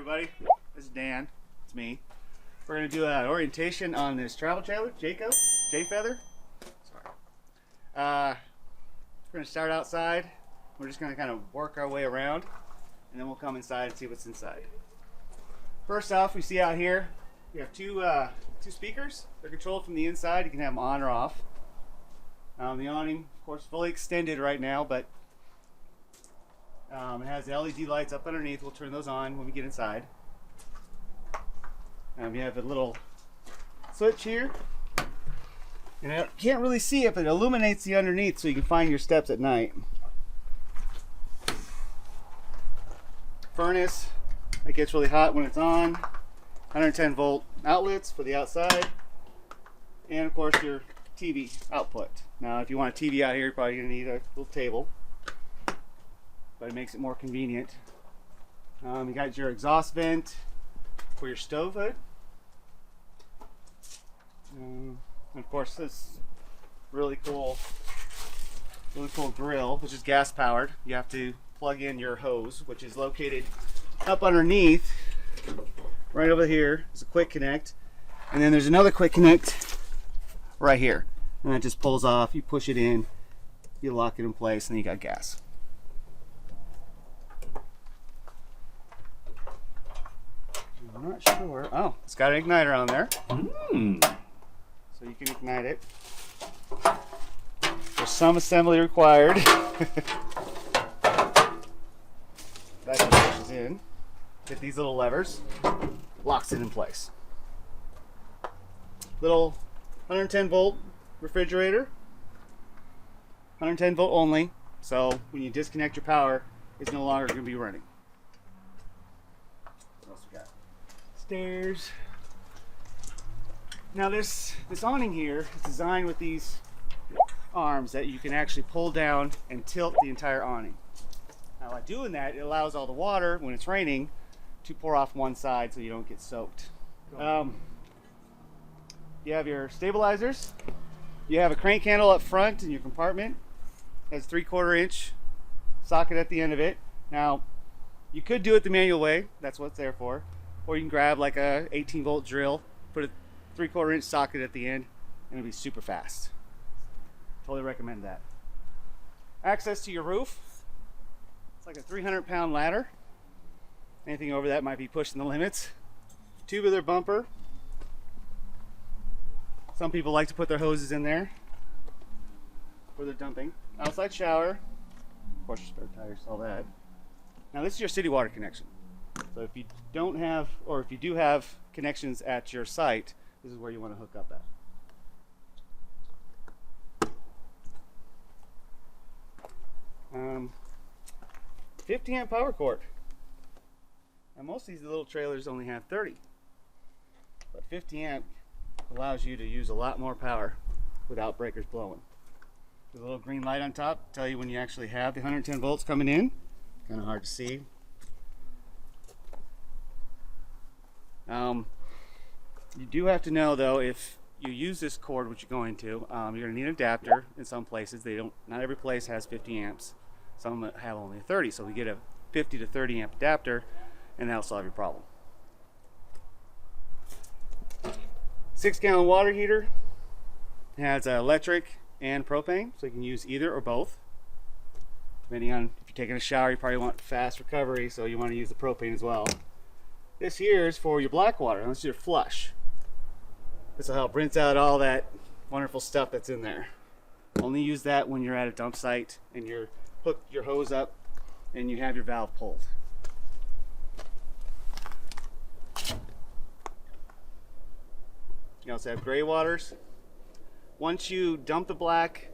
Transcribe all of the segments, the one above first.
everybody. This is Dan. It's me. We're going to do an orientation on this travel trailer, Jayco, J-Feather. Sorry. We're going to start outside. We're just going to kind of work our way around, and then we'll come inside and see what's inside. First off, we see out here, we have two speakers. They're controlled from the inside. You can have them on or off. The awning, of course, fully extended right now, but it has the LED lights up underneath. We'll turn those on when we get inside. You have a little switch here. And I can't really see it, but it illuminates the underneath so you can find your steps at night. Furnace, it gets really hot when it's on. 110 volt outlets for the outside. And of course your TV output. Now if you want a TV out here, you're probably going to need a little table. But it makes it more convenient. You got your exhaust vent for your stove hood. And of course this really cool grill, which is gas powered. You have to plug in your hose, which is located up underneath. Right over here is a quick connect. And then there's another quick connect right here. And that just pulls off, you push it in, you lock it in place, and then you got gas. I'm not sure. Oh, it's got an igniter on there. So you can ignite it. There's some assembly required. That pushes in. Hit these little levers. Locks it in place. Little 110 volt refrigerator. 110 volt only. So when you disconnect your power, it's no longer going to be running. What else we got? Stairs. Now this awning here is designed with these arms that you can actually pull down and tilt the entire awning. Now by doing that, it allows all the water when it's raining to pour off one side so you don't get soaked. You have your stabilizers. You have a crank handle up front in your compartment. It has a 3/4 inch socket at the end of it. Now you could do it the manual way, that's what it's there for. Or you can grab like a 18 volt drill, put a 3/4 inch socket at the end, and it'll be super fast. Totally recommend that. Access to your roof. It's like a 300-pound ladder. Anything over that might be pushing the limits. Tubular bumper. Some people like to put their hoses in there for their dumping. Outside shower. Of course, your spare tires, all that. Now this is your city water connection. So if you don't have, or if you do have connections at your site, this is where you want to hook up at. 50 amp power cord. Now most of these little trailers only have 30, but 50 amp allows you to use a lot more power without breakers blowing. There's a little green light on top to tell you when you actually have the 110 volts coming in. Kind of hard to see. You do have to know though, if you use this cord, which you're going to, you're going to need an adapter. In some places, not every place has 50 amps. Some have only 30, so we get a 50 to 30 amp adapter, and that'll solve your problem. 6-gallon water heater. It has electric and propane, so you can use either or both. Depending on if you're taking a shower, you probably want fast recovery, so you want to use the propane as well. This here is for your black water, unless you're flush. This will help rinse out all that wonderful stuff that's in there. Only use that when you're at a dump site and you're hooked your hose up and you have your valve pulled. You also have gray waters. Once you dump the black,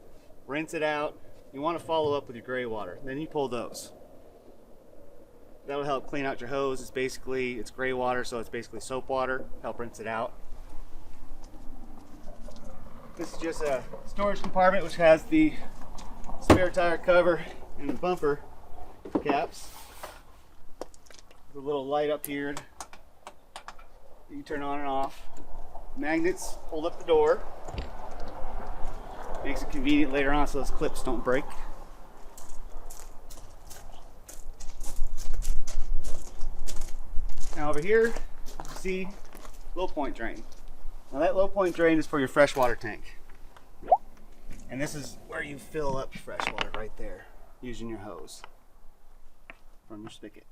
rinse it out, you want to follow up with your gray water. Then you pull those. That'll help clean out your hose. It's gray water, so it's basically soap water. Help rinse it out. This is just a storage compartment which has the spare tire cover and the bumper caps. There's a little light up here you can turn on and off. Magnets hold up the door. Makes it convenient later on so those clips don't break. Now over here, you see low point drain. Now that low point drain is for your freshwater tank. And this is where you fill up fresh water right there, using your hose from your spigot.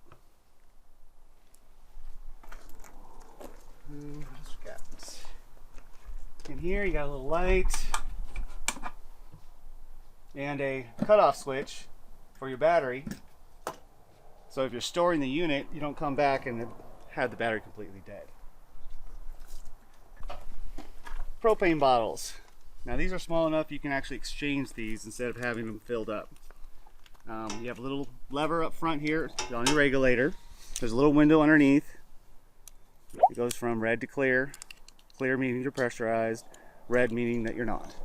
In here you got a little light and a cutoff switch for your battery. So if you're storing the unit, you don't come back and have the battery completely dead. Propane bottles. Now these are small enough you can actually exchange these instead of having them filled up. You have a little lever up front here on your regulator. There's a little window underneath. It goes from red to clear. Clear meaning you're pressurized, red meaning that you're not.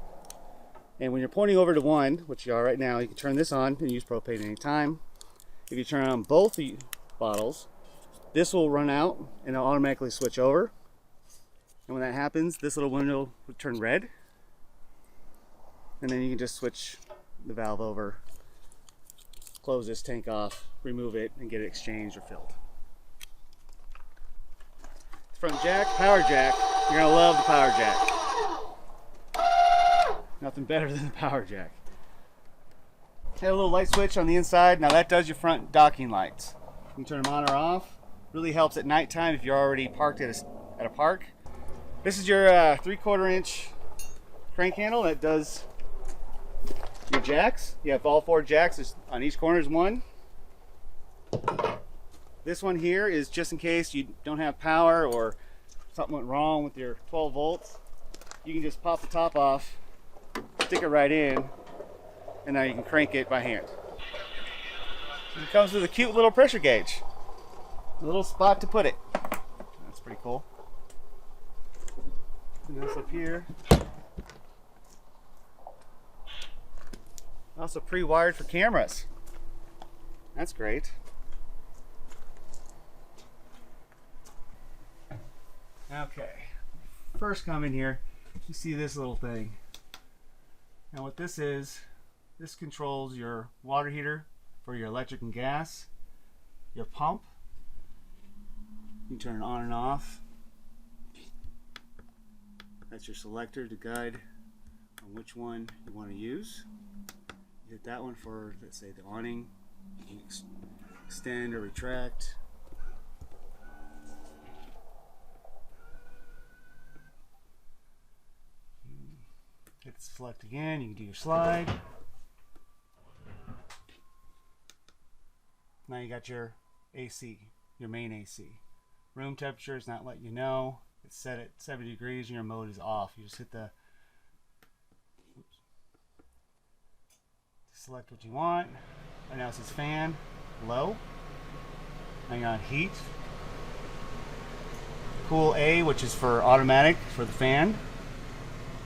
And when you're pointing over to one, which you are right now, you can turn this on and use propane anytime. If you turn on both the bottles, this will run out and it'll automatically switch over. And when that happens, this little window will turn red. And then you can just switch the valve over, close this tank off, remove it, and get it exchanged or filled. Front jack, power jack. You're gonna love the power jack. Nothing better than the power jack. Had a little light switch on the inside. Now that does your front docking lights. You can turn them on or off. Really helps at nighttime if you're already parked at a park. This is your 3/4 inch crank handle that does your jacks. You have all 4 jacks. On each corner is one. This one here is just in case you don't have power or something went wrong with your 12 volts. You can just pop the top off, stick it right in, and now you can crank it by hand. It comes with a cute little pressure gauge. A little spot to put it. That's pretty cool. And this up here. Also pre-wired for cameras. That's great. Okay, first come in here, you see this little thing. Now what this is, this controls your water heater for your electric and gas, your pump. You can turn it on and off. That's your selector to guide on which one you want to use. You hit that one for, let's say, the awning. You can extend or retract. Hit select again, you can do your slide. Now you got your AC, your main AC. Room temperature is not letting you know. It's set at 70 degrees and your mode is off. You just hit the select what you want. Right now it says fan, low. Now you're on heat. Cool A, which is for automatic for the fan.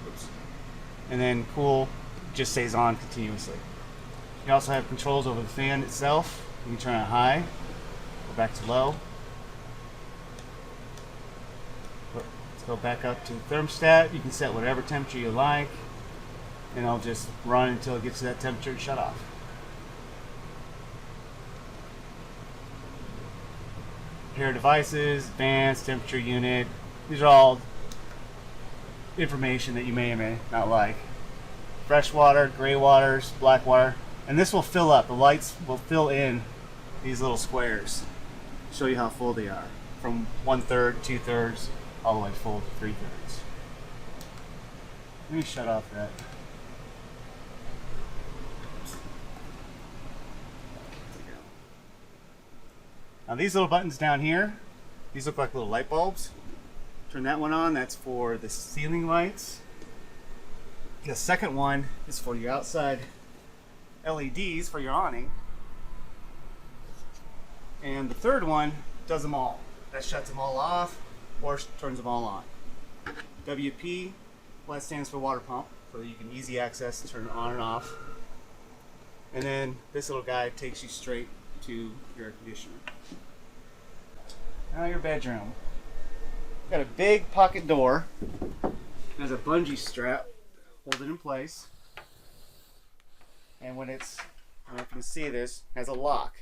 Oops. And then cool just stays on continuously. You also have controls over the fan itself. You can turn it high, go back to low. Let's go back up to thermostat. You can set whatever temperature you like, and I'll just run until it gets to that temperature and shut off. Pair of devices, advanced temperature unit. These are all information that you may or may not like. Fresh water, gray waters, black water, and this will fill up. The lights will fill in these little squares. Show you how full they are. From 1/3, 2/3, all the way full to 3/3. Let me shut off that. Now these little buttons down here, these look like little light bulbs. Turn that one on, that's for the ceiling lights. The second one is for your outside LEDs for your awning. And the third one does them all. That shuts them all off or turns them all on. WP, well, that stands for water pump, so that you can easy access, turn it on and off. And then this little guy takes you straight to your air conditioner. Now your bedroom. Got a big pocket door. There's a bungee strap, hold it in place. And when it's, I don't know if you can see this, it has a lock.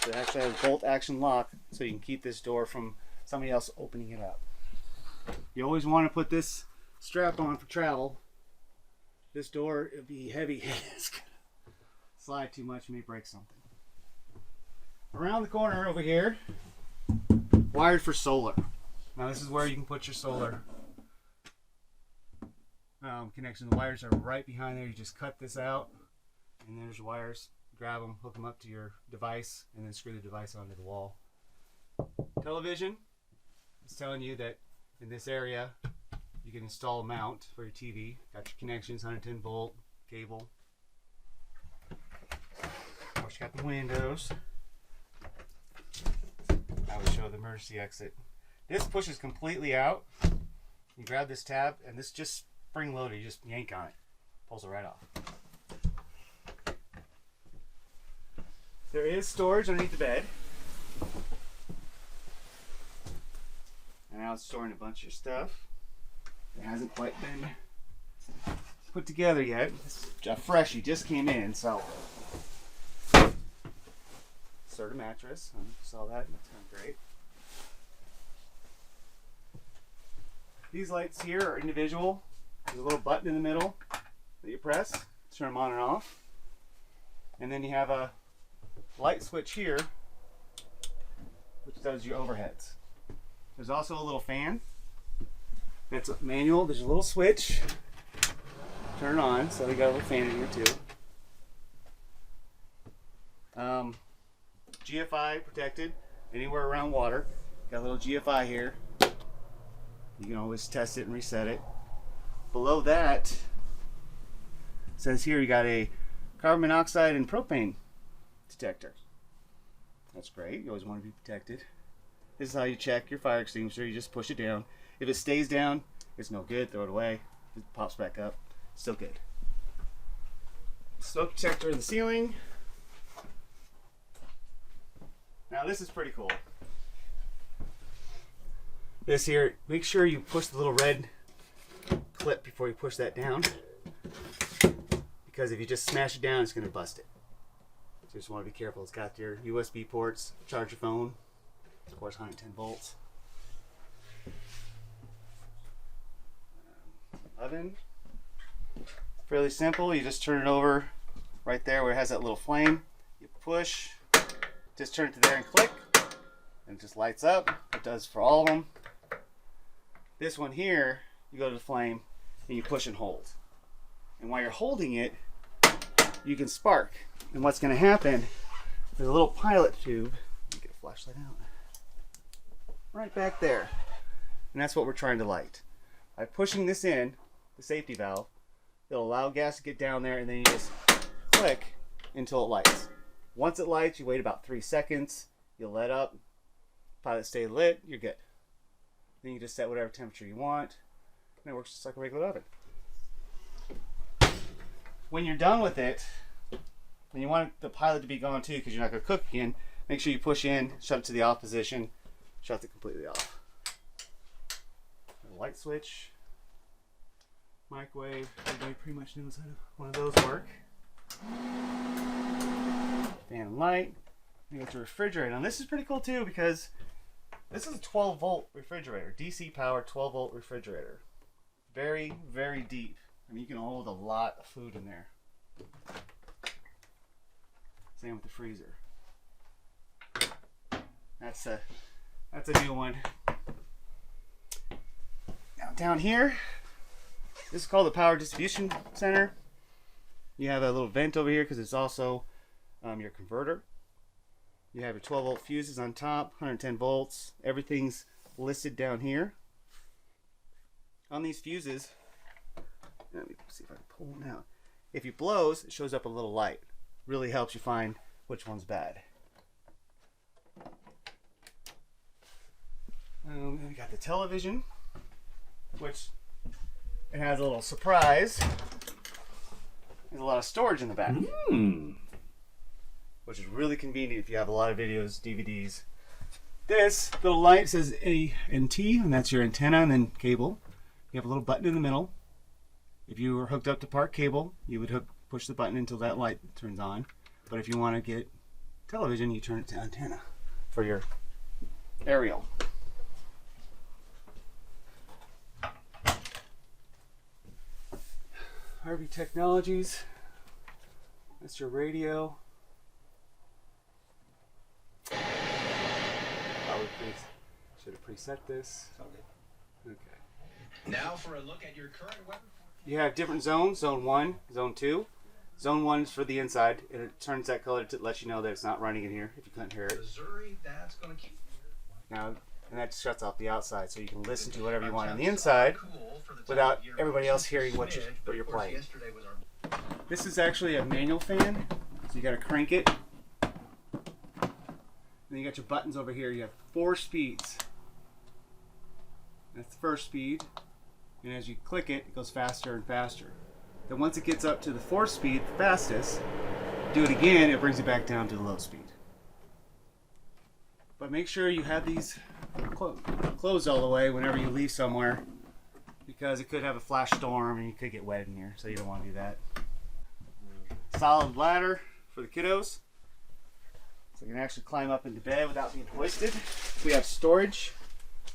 So it actually has a bolt action lock, so you can keep this door from somebody else opening it up. You always want to put this strap on for travel. This door, it'll be heavy. It's gonna slide too much, you may break something. Around the corner over here, wired for solar. Now this is where you can put your solar connection. The wires are right behind there. You just cut this out, and there's your wires. Grab them, hook them up to your device, and then screw the device onto the wall. Television is telling you that in this area you can install a mount for your TV. Got your connections, 110 volt cable. Of course, you got the windows. I would show the emergency exit. This pushes completely out. You grab this tab, and this just spring loaded. You just yank on it, pulls it right off. There is storage underneath the bed. And now it's storing a bunch of stuff. It hasn't quite been put together yet. It's fresh. He just came in, so. Insert a mattress. I saw that. That's kind of great. These lights here are individual. There's a little button in the middle that you press to turn them on and off. And then you have a light switch here, which does your overheads. There's also a little fan. That's manual. There's a little switch. Turn it on. So we got a little fan in here too. GFI protected. Anywhere around water. Got a little GFI here. You can always test it and reset it. Below that, it says here you got a carbon monoxide and propane detector. That's great. You always want to be protected. This is how you check your fire extinguisher. You just push it down. If it stays down, it's no good. Throw it away. If it pops back up, still good. Smoke detector in the ceiling. Now this is pretty cool. This here, make sure you push the little red clip before you push that down, because if you just smash it down, it's going to bust it. So you just want to be careful. It's got your USB ports, charge your phone, of course 110 volts. Oven, fairly simple. You just turn it over right there where it has that little flame. You push, just turn it to there and click, and it just lights up. It does for all of them. This one here, you go to the flame and you push and hold. And while you're holding it, you can spark. And what's going to happen, there's a little pilot tube. Let me get a flashlight out. Right back there. And that's what we're trying to light. By pushing this in, the safety valve, it'll allow gas to get down there, and then you just click until it lights. Once it lights, you wait about 3 seconds. You'll let up. Pilot stay lit, you're good. Then you just set whatever temperature you want, and it works just like a regular oven. When you're done with it, and you want the pilot to be gone too, because you're not going to cook again, make sure you push in, shut it to the off position, shut it completely off. A light switch, microwave, everybody pretty much knows how one of those work. Fan and light. You get your refrigerator. Now this is pretty cool too, because this is a 12 volt refrigerator, DC power 12 volt refrigerator. Very, very deep. I mean, you can hold a lot of food in there. Same with the freezer. That's a new one. Now down here, this is called the power distribution center. You have a little vent over here because it's also your converter. You have your 12 volt fuses on top, 110 volts. Everything's listed down here. On these fuses, let me see if I can pull one out. If it blows, it shows up a little light. Really helps you find which one's bad. We got the television, which it has a little surprise. There's a lot of storage in the back. Which is really convenient if you have a lot of videos, DVDs. This little light says A&T, and that's your antenna and then cable. You have a little button in the middle. If you were hooked up to park cable, you would push the button until that light turns on. But if you want to get television, you turn it to antenna for your aerial. RV Technologies. That's your radio. Should have preset this. Okay. Now for a look at your current weather. You have different zones, zone 1, zone 2. Zone 1 is for the inside, and it turns that color to let you know that it's not running in here, if you couldn't hear it. Missouri, that's going to keep Now, and that shuts off the outside, so you can listen to whatever you want on the inside without everybody else hearing what you're playing. This is actually a manual fan, so you got to crank it. Then you got your buttons over here. You have 4 speeds. That's the first speed, and as you click it, it goes faster and faster. Then once it gets up to the 4th speed, the fastest, do it again, it brings it back down to the low speed. But make sure you have these closed all the way whenever you leave somewhere, because it could have a flash storm and you could get wet in here, so you don't want to do that. Solid ladder for the kiddos, so you can actually climb up into bed without being hoisted. We have storage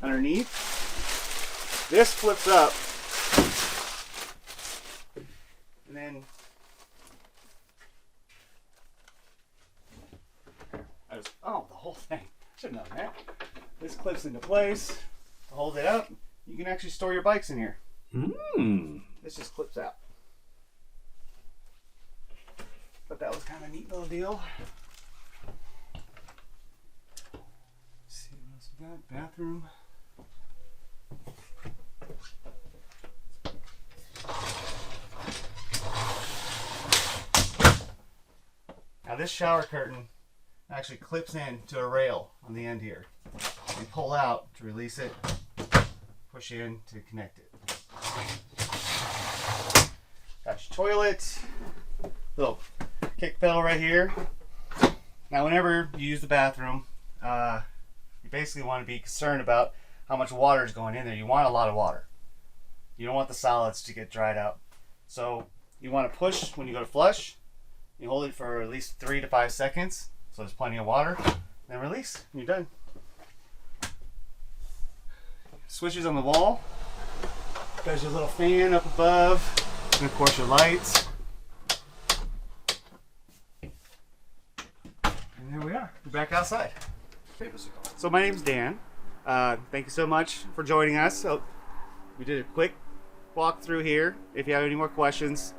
underneath. This flips up, and then the whole thing. Should have known that. This clips into place to hold it up. You can actually store your bikes in here. This just clips out. But that was kind of a neat little deal. Let's see what else we got. Bathroom. Now this shower curtain actually clips in to a rail on the end here. You pull out to release it, push in to connect it. Got your toilet, little kick pedal right here. Now whenever you use the bathroom, you basically want to be concerned about how much water is going in there. You want a lot of water. You don't want the solids to get dried out. So you want to push when you go to flush. You hold it for at least 3 to 5 seconds, so there's plenty of water. Then release, and you're done. Switches on the wall. There's your little fan up above, and of course your lights. And there we are. We're back outside. So my name's Dan. Thank you so much for joining us. So we did a quick walk through here. If you have any more questions,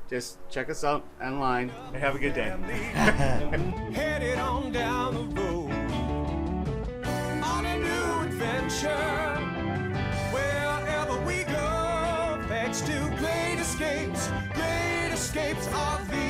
just check us out online and have a good day. Headed on down the road on a new adventure. Wherever we go, thanks to great escapes of the